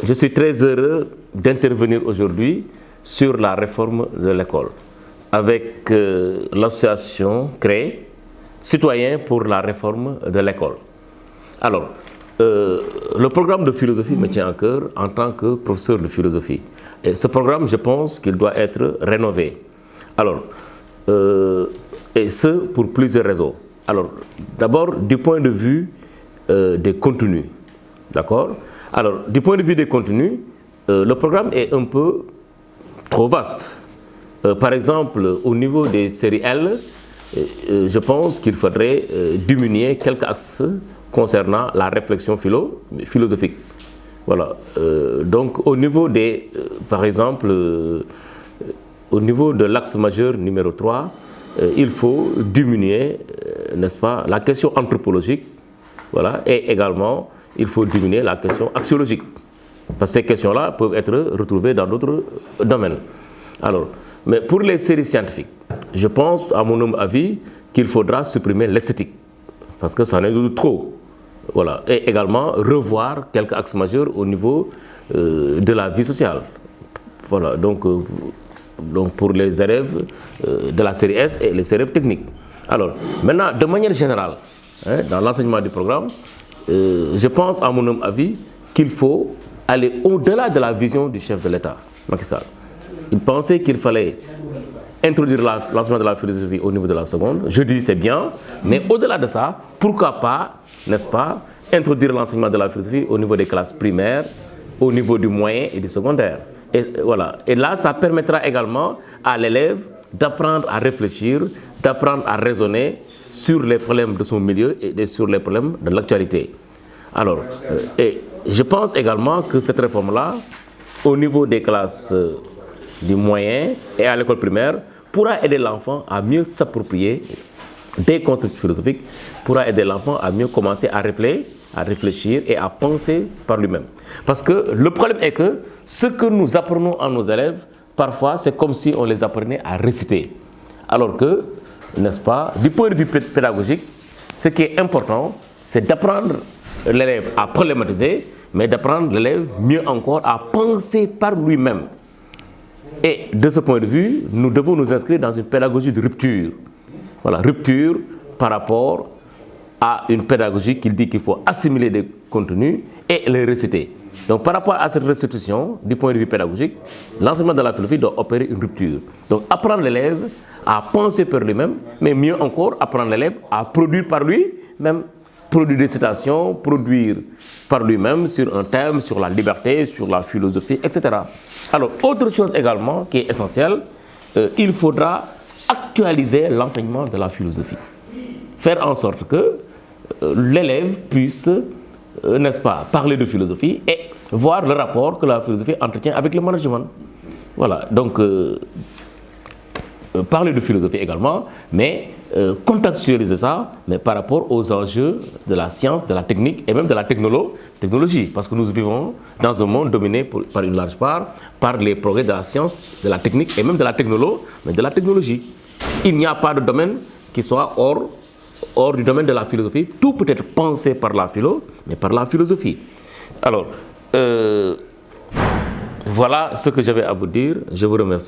Je suis très heureux d'intervenir aujourd'hui sur la réforme de l'école avec l'association créée Citoyens pour la réforme de l'école. Alors, le programme de philosophie me tient à cœur en tant que professeur de philosophie. Et ce programme, je pense qu'il doit être rénové. Alors, et ce, pour plusieurs raisons. Alors, d'abord, du point de vue des contenus. D'accord? Alors, du point de vue des contenus, le programme est un peu trop vaste. Par exemple, au niveau des séries L, je pense qu'il faudrait diminuer quelques axes concernant la réflexion philosophique. Voilà. Donc, au niveau des, par exemple, au niveau de l'axe majeur numéro 3, il faut diminuer, n'est-ce pas, la question anthropologique, voilà, et également, il faut diminuer la question axiologique. Parce que ces questions-là peuvent être retrouvées dans d'autres domaines. Alors, mais pour les séries scientifiques, je pense, à mon humble avis, qu'il faudra supprimer l'esthétique. Parce que ça en est de trop. Voilà. Et également, revoir quelques axes majeurs au niveau de la vie sociale. Voilà. Donc pour les élèves de la série S et les élèves techniques. Alors, maintenant, de manière générale, dans l'enseignement du programme, je pense, à mon humble avis, qu'il faut aller au-delà de la vision du chef de l'État, Macky Sall. Il pensait qu'il fallait introduire l'enseignement de la philosophie au niveau de la seconde. Je dis c'est bien, mais au-delà de ça, pourquoi pas, n'est-ce pas, introduire l'enseignement de la philosophie au niveau des classes primaires, au niveau du moyen et du secondaire. Et, voilà. Et là, ça permettra également à l'élève d'apprendre à réfléchir, d'apprendre à raisonner sur les problèmes de son milieu et sur les problèmes de l'actualité. Alors, et je pense également que cette réforme-là, au niveau des classes du moyen et à l'école primaire, pourra aider l'enfant à mieux s'approprier des concepts philosophiques, pourra aider l'enfant à mieux commencer à réfléchir et à penser par lui-même. Parce que le problème est que ce que nous apprenons à nos élèves, parfois, c'est comme si on les apprenait à réciter. Alors que, n'est-ce pas, du point de vue pédagogique, ce qui est important, c'est d'apprendre l'élève à problématiser, mais d'apprendre l'élève mieux encore à penser par lui-même. Et de ce point de vue, nous devons nous inscrire dans une pédagogie de rupture. Voilà, rupture par rapport à une pédagogie qui dit qu'il faut assimiler des contenus et les réciter. Donc par rapport à cette restitution, du point de vue pédagogique, l'enseignement de la philosophie doit opérer une rupture. Donc apprendre l'élève à penser par lui-même, mais mieux encore, apprendre l'élève à produire par lui-même. Produire des citations, produire par lui-même sur un thème, sur la liberté, sur la philosophie, etc. Alors, autre chose également qui est essentielle, il faudra actualiser l'enseignement de la philosophie. Faire en sorte que l'élève puisse, n'est-ce pas, parler de philosophie et voir le rapport que la philosophie entretient avec le management. Voilà, donc parler de philosophie également, mais contextualiser ça, mais par rapport aux enjeux de la science, de la technique et même de la technologie. Parce que nous vivons dans un monde dominé par une large part par les progrès de la science, de la technique et même de la technologie. Il n'y a pas de domaine qui soit hors du domaine de la philosophie. Tout peut être pensé par la philo, mais par la philosophie. Alors, voilà ce que j'avais à vous dire. Je vous remercie.